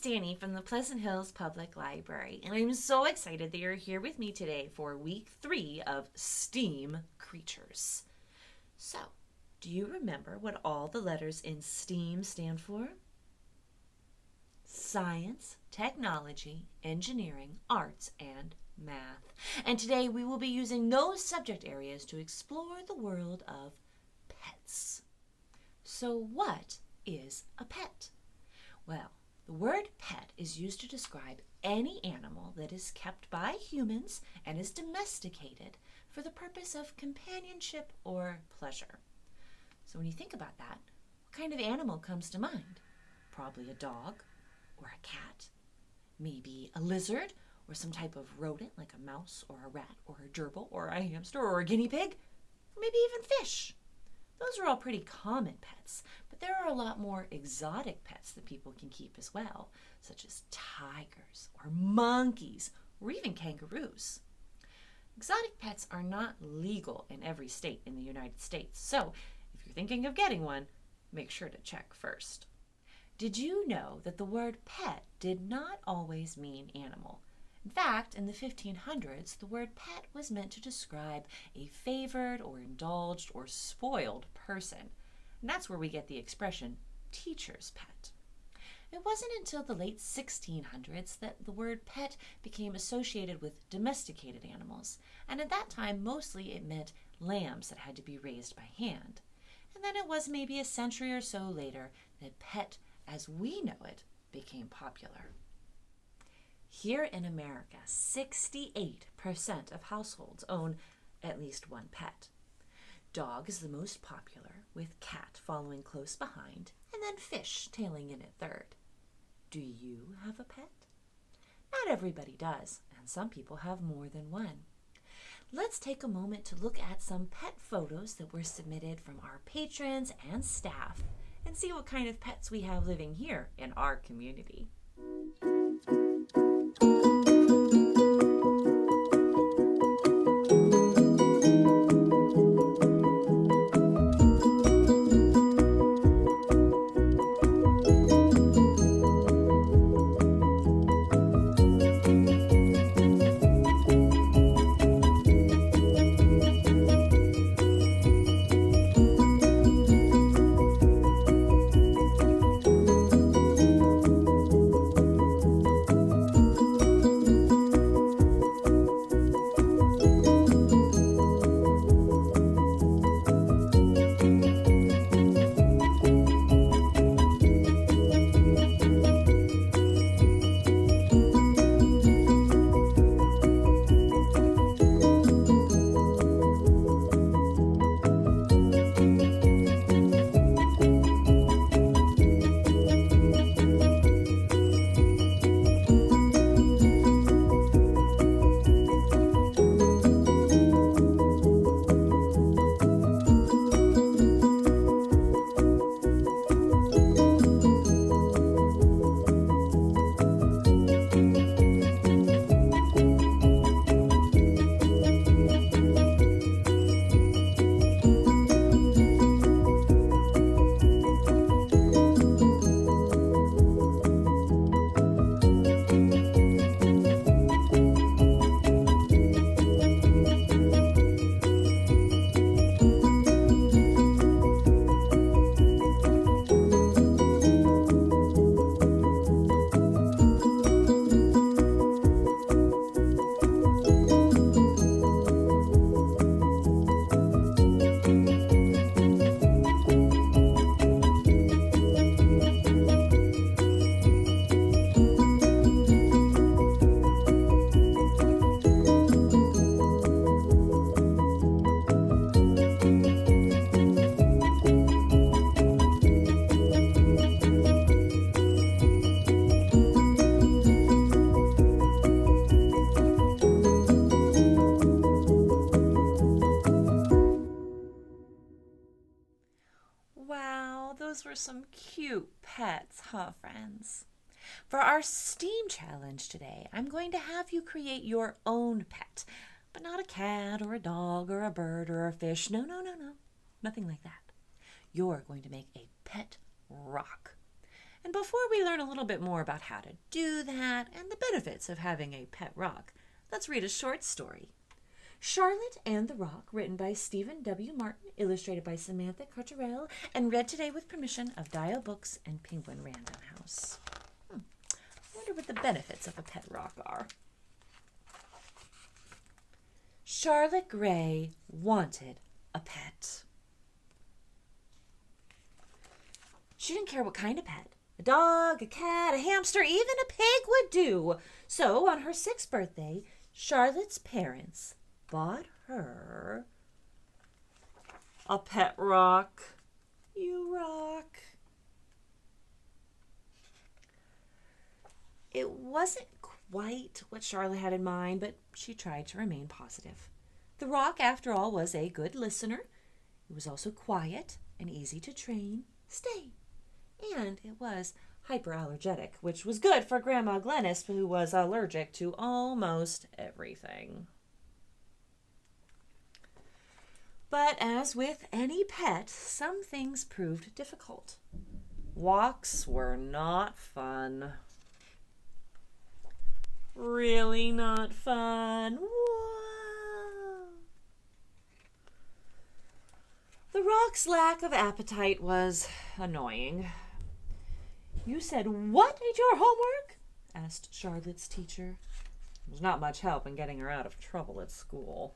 Dani from the Pleasant Hills Public Library, and I'm so excited that you're here with me today for week 3 of STEAM Creatures. So, do you remember what all the letters in STEAM stand for? Science, technology, engineering, arts, and math. And today we will be using those subject areas to explore the world of pets. So what is a pet? Well, the word pet is used to describe any animal that is kept by humans and is domesticated for the purpose of companionship or pleasure. So when you think about that, what kind of animal comes to mind? Probably a dog or a cat, maybe a lizard or some type of rodent like a mouse or a rat or a gerbil or a hamster or a guinea pig, or maybe even fish. Those are all pretty common pets, but there are a lot more exotic pets that people can keep as well, such as tigers or monkeys or even kangaroos. Exotic pets are not legal in every state in the United States, so if you're thinking of getting one, make sure to check first. Did you know that the word pet did not always mean animal? In fact, in the 1500s, the word pet was meant to describe a favored or indulged or spoiled person. And that's where we get the expression teacher's pet. It wasn't until the late 1600s that the word pet became associated with domesticated animals. And at that time, mostly it meant lambs that had to be raised by hand. And then it was maybe a century or so later that pet, as we know it, became popular. Here in America, 68% of households own at least one pet. Dog is the most popular, with cat following close behind, and then fish tailing in at third. Do you have a pet? Not everybody does, and some people have more than one. Let's take a moment to look at some pet photos that were submitted from our patrons and staff and see what kind of pets we have living here in our community. Those were some cute pets, huh, friends? For our STEAM challenge today, I'm going to have you create your own pet, but not a cat or a dog or a bird or a fish. No, nothing like that. You're going to make a pet rock. And before we learn a little bit more about how to do that and the benefits of having a pet rock, let's read a short story. Charlotte and the Rock, written by Stephen W. Martin, illustrated by Samantha Cotterell, and read today with permission of Dial Books and Penguin Random House. I wonder what the benefits of a pet rock are. Charlotte Gray wanted a pet. She didn't care what kind of pet. A dog, a cat, a hamster, even a pig would do. So on her 6th birthday, Charlotte's parents bought her a pet rock. You rock. It wasn't quite what Charlotte had in mind, but she tried to remain positive. The rock, after all, was a good listener. It was also quiet and easy to train. Stay. And it was hyperallergenic, which was good for Grandma Glennis, who was allergic to almost everything. But as with any pet, some things proved difficult. Walks were not fun. Really not fun. Whoa. The rock's lack of appetite was annoying. "You said what at your homework?" asked Charlotte's teacher. There was not much help in getting her out of trouble at school.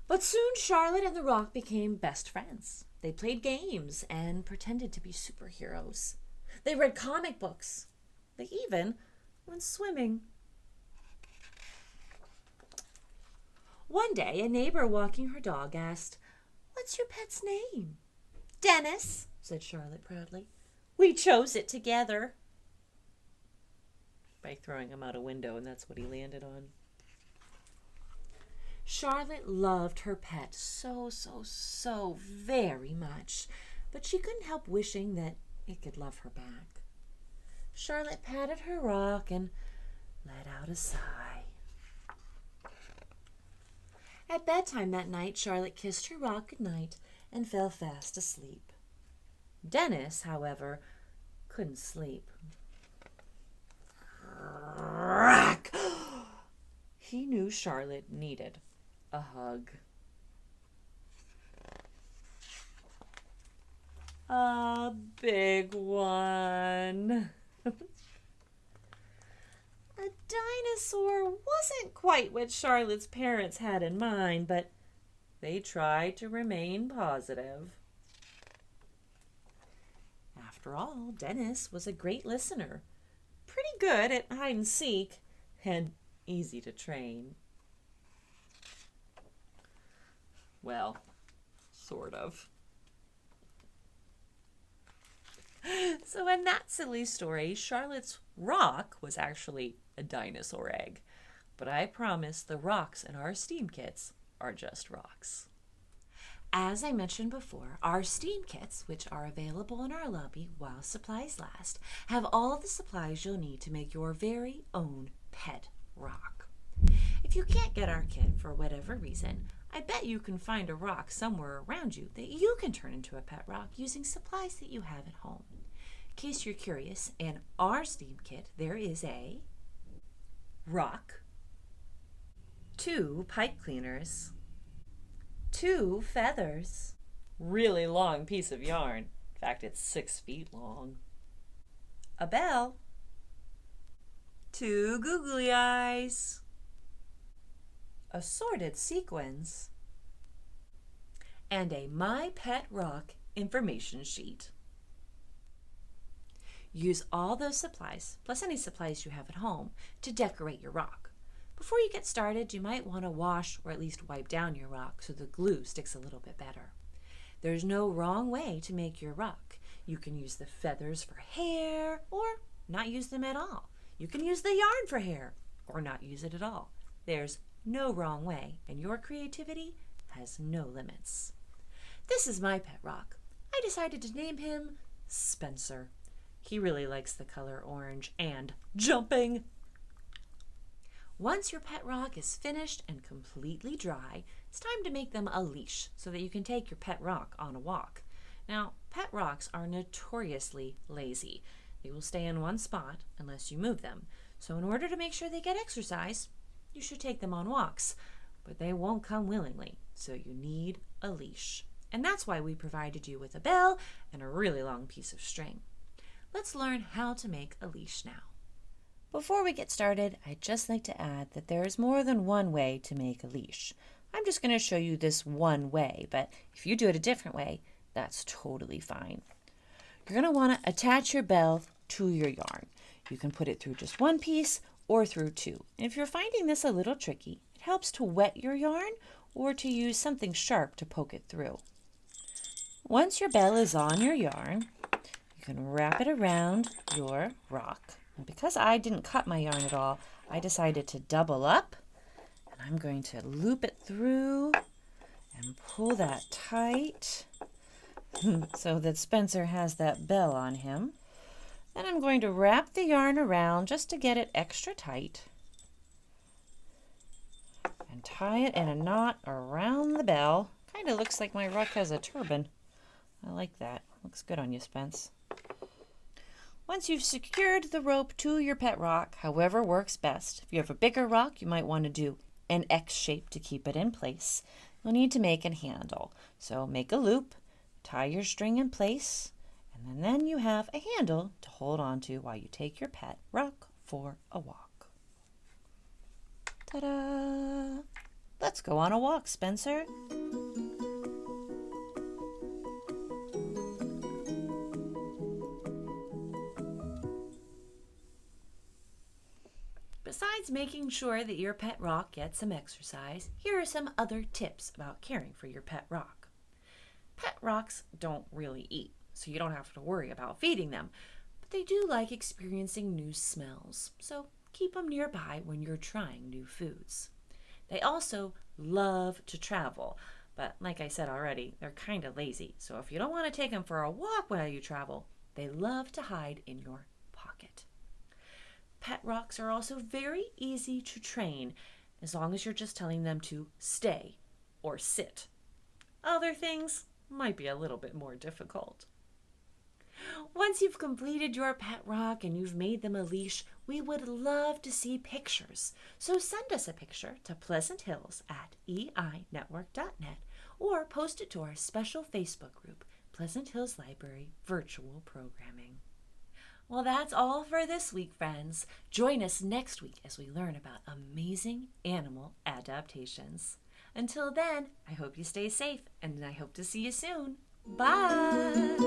But soon Charlotte and the rock became best friends. They played games and pretended to be superheroes. They read comic books. They even went swimming. One day, a neighbor walking her dog asked, "What's your pet's name?" "Dennis," said Charlotte proudly. "We chose it together." By throwing him out a window, and that's what he landed on. Charlotte loved her pet so very much, but she couldn't help wishing that it could love her back. Charlotte patted her rock and let out a sigh. At bedtime that night, Charlotte kissed her rock goodnight and fell fast asleep. Dennis, however, couldn't sleep. He knew Charlotte needed a hug. A big one. A dinosaur wasn't quite what Charlotte's parents had in mind, but they tried to remain positive. After all, Dennis was a great listener, pretty good at hide and seek, and easy to train. Well, sort of. So in that silly story, Charlotte's rock was actually a dinosaur egg. But I promise the rocks in our STEAM kits are just rocks. As I mentioned before, our STEAM kits, which are available in our lobby while supplies last, have all the supplies you'll need to make your very own pet rock. If you can't get our kit for whatever reason, I bet you can find a rock somewhere around you that you can turn into a pet rock using supplies that you have at home. In case you're curious, in our STEAM kit, there is a rock, 2 pipe cleaners, 2 feathers, really long piece of yarn. In fact, it's 6 feet long, a bell, 2 googly eyes, assorted sequins, and a My Pet Rock information sheet. Use all those supplies, plus any supplies you have at home, to decorate your rock. Before you get started, you might want to wash or at least wipe down your rock so the glue sticks a little bit better. There's no wrong way to make your rock. You can use the feathers for hair or not use them at all. You can use the yarn for hair or not use it at all. There's no wrong way, and your creativity has no limits. This is my pet rock. I decided to name him Spencer. He really likes the color orange and jumping. Once your pet rock is finished and completely dry, it's time to make them a leash so that you can take your pet rock on a walk. Now, pet rocks are notoriously lazy. They will stay in one spot unless you move them. So in order to make sure they get exercise, you should take them on walks. But they won't come willingly, so you need a leash. And that's why we provided you with a bell and a really long piece of string. Let's learn how to make a leash now. Before we get started, I'd just like to add that there is more than one way to make a leash. I'm just going to show you this one way, but if you do it a different way, that's totally fine. You're going to want to attach your bell to your yarn. You can put it through just one piece or through two. And if you're finding this a little tricky, it helps to wet your yarn or to use something sharp to poke it through. Once your bell is on your yarn, you can wrap it around your rock. And because I didn't cut my yarn at all, I decided to double up. And I'm going to loop it through and pull that tight so that Spencer has that bell on him. Then I'm going to wrap the yarn around just to get it extra tight. And tie it in a knot around the bell. Kind of looks like my rock has a turban. I like that. Looks good on you, Spence. Once you've secured the rope to your pet rock, however works best, if you have a bigger rock, you might want to do an X shape to keep it in place. You'll need to make a handle. So make a loop, tie your string in place, and then you have a handle to hold on to while you take your pet rock for a walk. Ta-da! Let's go on a walk, Spencer. Besides making sure that your pet rock gets some exercise, here are some other tips about caring for your pet rock. Pet rocks don't really eat, so you don't have to worry about feeding them, but they do like experiencing new smells, so keep them nearby when you're trying new foods. They also love to travel, but like I said already, they're kind of lazy, so if you don't want to take them for a walk while you travel, they love to hide in your pocket. Pet rocks are also very easy to train as long as you're just telling them to stay or sit. Other things might be a little bit more difficult. Once you've completed your pet rock and you've made them a leash, we would love to see pictures. So send us a picture to pleasanthills@einetwork.net or post it to our special Facebook group, Pleasant Hills Library Virtual Programming. Well, that's all for this week, friends. Join us next week as we learn about amazing animal adaptations. Until then, I hope you stay safe, and I hope to see you soon. Bye!